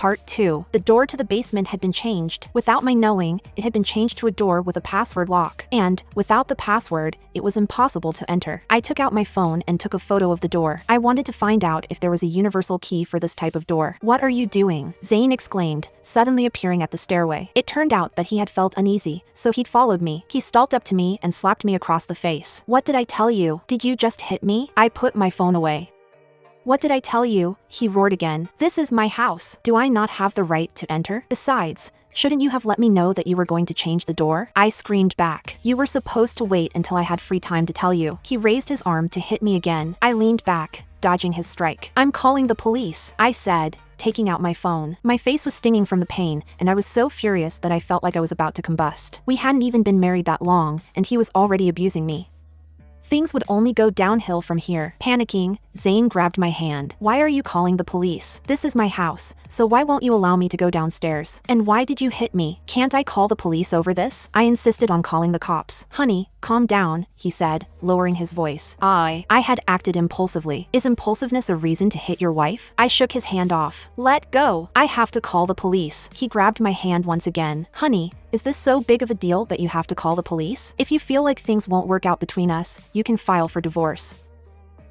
Part 2. The door to the basement had been changed. Without my knowing, it had been changed to a door with a password lock. And, without the password, it was impossible to enter. I took out my phone and took a photo of the door. I wanted to find out if there was a universal key for this type of door. "What are you doing?" Zane exclaimed, suddenly appearing at the stairway. It turned out that he had felt uneasy, so he'd followed me. He stalked up to me and slapped me across the face. "What did I tell you? Did you just hit me?" I put my phone away. "What did I tell you?" he roared again. "This is my house. Do I not have the right to enter? Besides, shouldn't you have let me know that you were going to change the door?" I screamed back. "You were supposed to wait until I had free time to tell you." He raised his arm to hit me again. I leaned back, dodging his strike. "I'm calling the police," I said, taking out my phone. My face was stinging from the pain, and I was so furious that I felt like I was about to combust. We hadn't even been married that long, and he was already abusing me. Things would only go downhill from here. Panicking, Zane grabbed my hand. "Why are you calling the police? This is my house, so why won't you allow me to go downstairs? And why did you hit me? Can't I call the police over this?" I insisted on calling the cops. "Honey, calm down," he said, lowering his voice. I had acted impulsively. Is impulsiveness a reason to hit your wife? I shook his hand off. "Let go. I have to call the police." He grabbed my hand once again. "Honey, is this so big of a deal that you have to call the police? If you feel like things won't work out between us, you can file for divorce."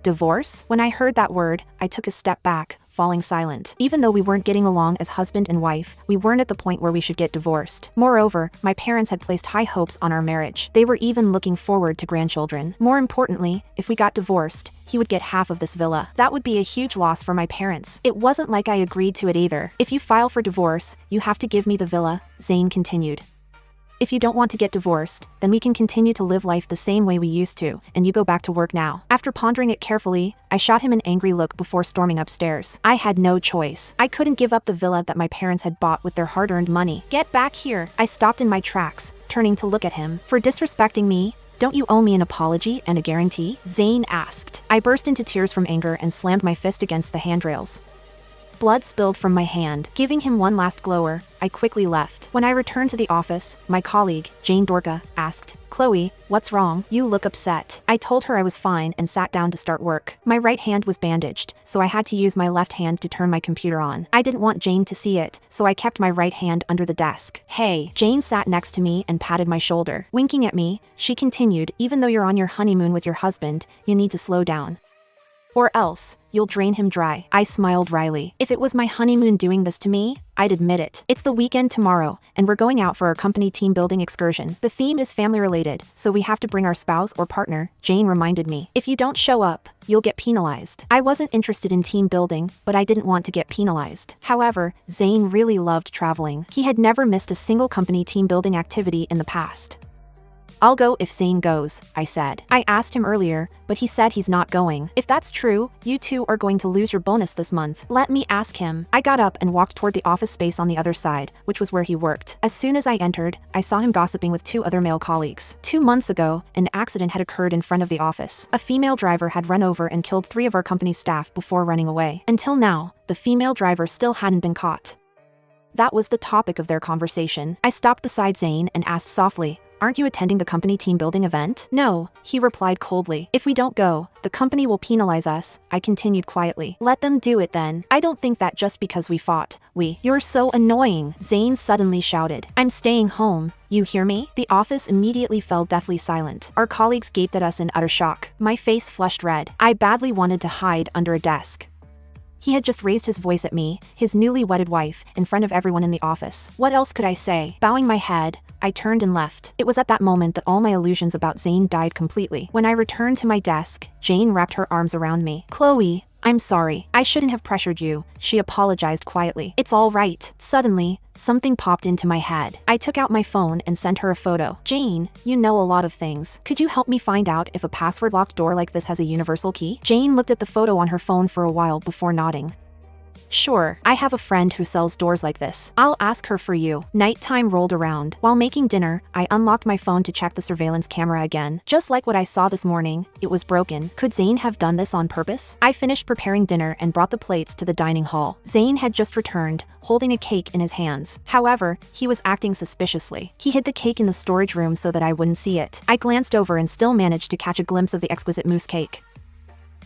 Divorce? When I heard that word, I took a step back, falling silent. Even though we weren't getting along as husband and wife, we weren't at the point where we should get divorced. Moreover, my parents had placed high hopes on our marriage. They were even looking forward to grandchildren. More importantly, if we got divorced, he would get half of this villa. That would be a huge loss for my parents. It wasn't like I agreed to it either. "If you file for divorce, you have to give me the villa," Zane continued. "If you don't want to get divorced, then we can continue to live life the same way we used to, and you go back to work now." After pondering it carefully, I shot him an angry look before storming upstairs. I had no choice. I couldn't give up the villa that my parents had bought with their hard-earned money. "Get back here!" I stopped in my tracks, turning to look at him. "For disrespecting me, don't you owe me an apology and a guarantee?" Zane asked. I burst into tears from anger and slammed my fist against the handrails. Blood spilled from my hand. Giving him one last glower, I quickly left. When I returned to the office, my colleague, Jane Dorka, asked, "Chloe, what's wrong? You look upset." I told her I was fine and sat down to start work. My right hand was bandaged, so I had to use my left hand to turn my computer on. I didn't want Jane to see it, so I kept my right hand under the desk. "Hey." Jane sat next to me and patted my shoulder. Winking at me, she continued, "Even though you're on your honeymoon with your husband, you need to slow down. Or else, you'll drain him dry." I smiled wryly. If it was my honeymoon doing this to me, I'd admit it. "It's the weekend tomorrow, and we're going out for our company team building excursion. The theme is family related, so we have to bring our spouse or partner," Jane reminded me. "If you don't show up, you'll get penalized." I wasn't interested in team building, but I didn't want to get penalized. However, Zane really loved traveling. He had never missed a single company team building activity in the past. "I'll go if Zane goes," I said. I asked him earlier, but he said he's not going. "If that's true, you two are going to lose your bonus this month. Let me ask him." I got up and walked toward the office space on the other side, which was where he worked. As soon as I entered, I saw him gossiping with two other male colleagues. 2 months ago, an accident had occurred in front of the office. A female driver had run over and killed 3 of our company's staff before running away. Until now, the female driver still hadn't been caught. That was the topic of their conversation. I stopped beside Zane and asked softly, "Aren't you attending the company team building event?" "No," he replied coldly. "If we don't go, the company will penalize us," I continued quietly. "Let them do it then. I don't think that just because we fought, You're so annoying," Zane suddenly shouted. "I'm staying home. You hear me?" The office immediately fell deathly silent. Our colleagues gaped at us in utter shock. My face flushed red. I badly wanted to hide under a desk. He had just raised his voice at me, his newly wedded wife, in front of everyone in the office. What else could I say? Bowing my head, I turned and left. It was at that moment that all my illusions about Zane died completely. When I returned to my desk, Jane wrapped her arms around me. "Chloe, I'm sorry. I shouldn't have pressured you," she apologized quietly. "It's all right." Suddenly, something popped into my head. I took out my phone and sent her a photo. "Jane, you know a lot of things. Could you help me find out if a password-locked door like this has a universal key?" Jane looked at the photo on her phone for a while before nodding. "Sure, I have a friend who sells doors like this. I'll ask her for you." Nighttime rolled around. While making dinner, I unlocked my phone to check the surveillance camera again. Just like what I saw this morning, it was broken. Could Zane have done this on purpose? I finished preparing dinner and brought the plates to the dining hall. Zane had just returned, holding a cake in his hands. However, he was acting suspiciously. He hid the cake in the storage room so that I wouldn't see it. I glanced over and still managed to catch a glimpse of the exquisite mousse cake.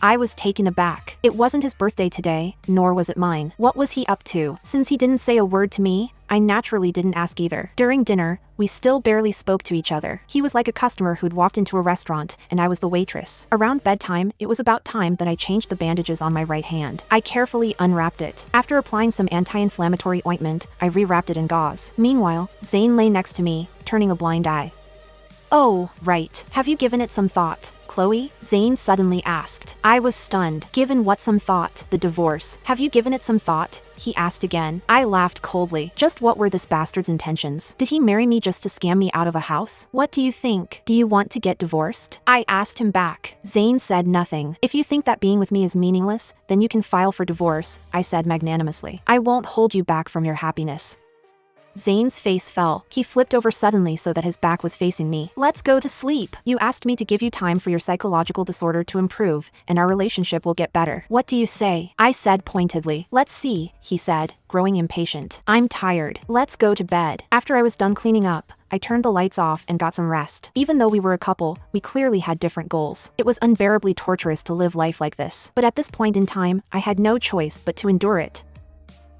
I was taken aback. It wasn't his birthday today, nor was it mine. What was he up to? Since he didn't say a word to me, I naturally didn't ask either. During dinner, we still barely spoke to each other. He was like a customer who'd walked into a restaurant, and I was the waitress. Around bedtime, it was about time that I changed the bandages on my right hand. I carefully unwrapped it. After applying some anti-inflammatory ointment, I rewrapped it in gauze. Meanwhile, Zane lay next to me, turning a blind eye. "Oh, right. Have you given it some thought, Chloe?" Zane suddenly asked. I was stunned. "Given what some thought? The divorce. Have you given it some thought?" he asked again. I laughed coldly. Just what were this bastard's intentions? Did he marry me just to scam me out of a house? What do you think? Do you want to get divorced? I asked him back. Zane said nothing. "If you think that being with me is meaningless, then you can file for divorce," I said magnanimously. "I won't hold you back from your happiness." Zane's face fell. He flipped over suddenly so that his back was facing me. "Let's go to sleep. You asked me to give you time for your psychological disorder to improve, and our relationship will get better. What do you say?" I said pointedly. "Let's see," he said, growing impatient. "I'm tired. Let's go to bed." After I was done cleaning up, I turned the lights off and got some rest. Even though we were a couple, we clearly had different goals. It was unbearably torturous to live life like this. But at this point in time, I had no choice but to endure it.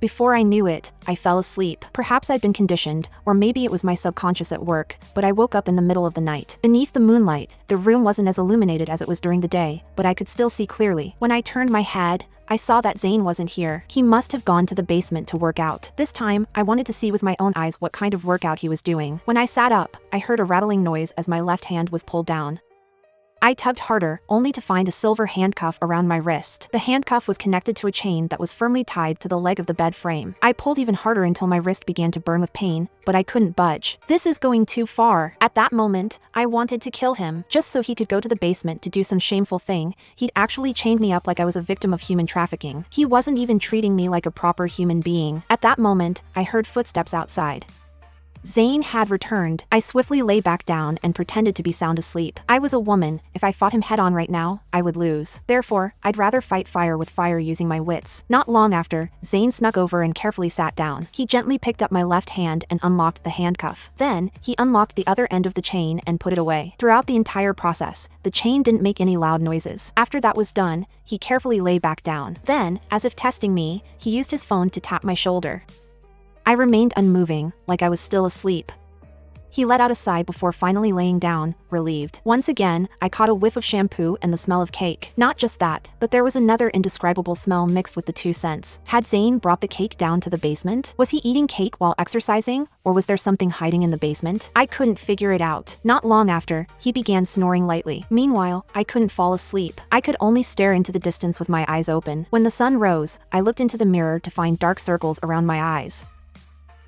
Before I knew it, I fell asleep. Perhaps I'd been conditioned, or maybe it was my subconscious at work, but I woke up in the middle of the night. Beneath the moonlight, the room wasn't as illuminated as it was during the day, but I could still see clearly. When I turned my head, I saw that Zane wasn't here. He must have gone to the basement to work out. This time, I wanted to see with my own eyes what kind of workout he was doing. When I sat up, I heard a rattling noise as my left hand was pulled down. I tugged harder, only to find a silver handcuff around my wrist. The handcuff was connected to a chain that was firmly tied to the leg of the bed frame. I pulled even harder until my wrist began to burn with pain, but I couldn't budge. This is going too far. At that moment, I wanted to kill him, just so he could go to the basement to do some shameful thing. He'd actually chained me up like I was a victim of human trafficking. He wasn't even treating me like a proper human being. At that moment, I heard footsteps outside. Zane had returned. I swiftly lay back down and pretended to be sound asleep. I was a woman. If I fought him head-on right now, I would lose. Therefore, I'd rather fight fire with fire using my wits. Not long after, Zane snuck over and carefully sat down. He gently picked up my left hand and unlocked the handcuff. Then, he unlocked the other end of the chain and put it away. Throughout the entire process, the chain didn't make any loud noises. After that was done, he carefully lay back down. Then, as if testing me, he used his phone to tap my shoulder. I remained unmoving, like I was still asleep. He let out a sigh before finally laying down, relieved. Once again, I caught a whiff of shampoo and the smell of cake. Not just that, but there was another indescribable smell mixed with the two scents. Had Zane brought the cake down to the basement? Was he eating cake while exercising, or was there something hiding in the basement? I couldn't figure it out. Not long after, he began snoring lightly. Meanwhile, I couldn't fall asleep. I could only stare into the distance with my eyes open. When the sun rose, I looked into the mirror to find dark circles around my eyes.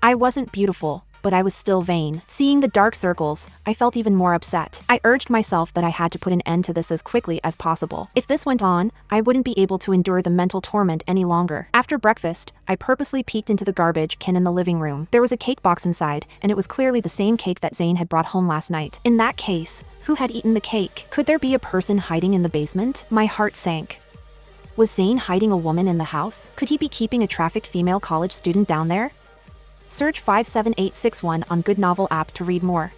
I wasn't beautiful, but I was still vain. Seeing the dark circles, I felt even more upset. I urged myself that I had to put an end to this as quickly as possible. If this went on, I wouldn't be able to endure the mental torment any longer. After breakfast, I purposely peeked into the garbage can in the living room. There was a cake box inside, and it was clearly the same cake that Zane had brought home last night. In that case, who had eaten the cake? Could there be a person hiding in the basement? My heart sank. Was Zane hiding a woman in the house? Could he be keeping a trafficked female college student down there? Search 57861 on GoodNovel App to read more.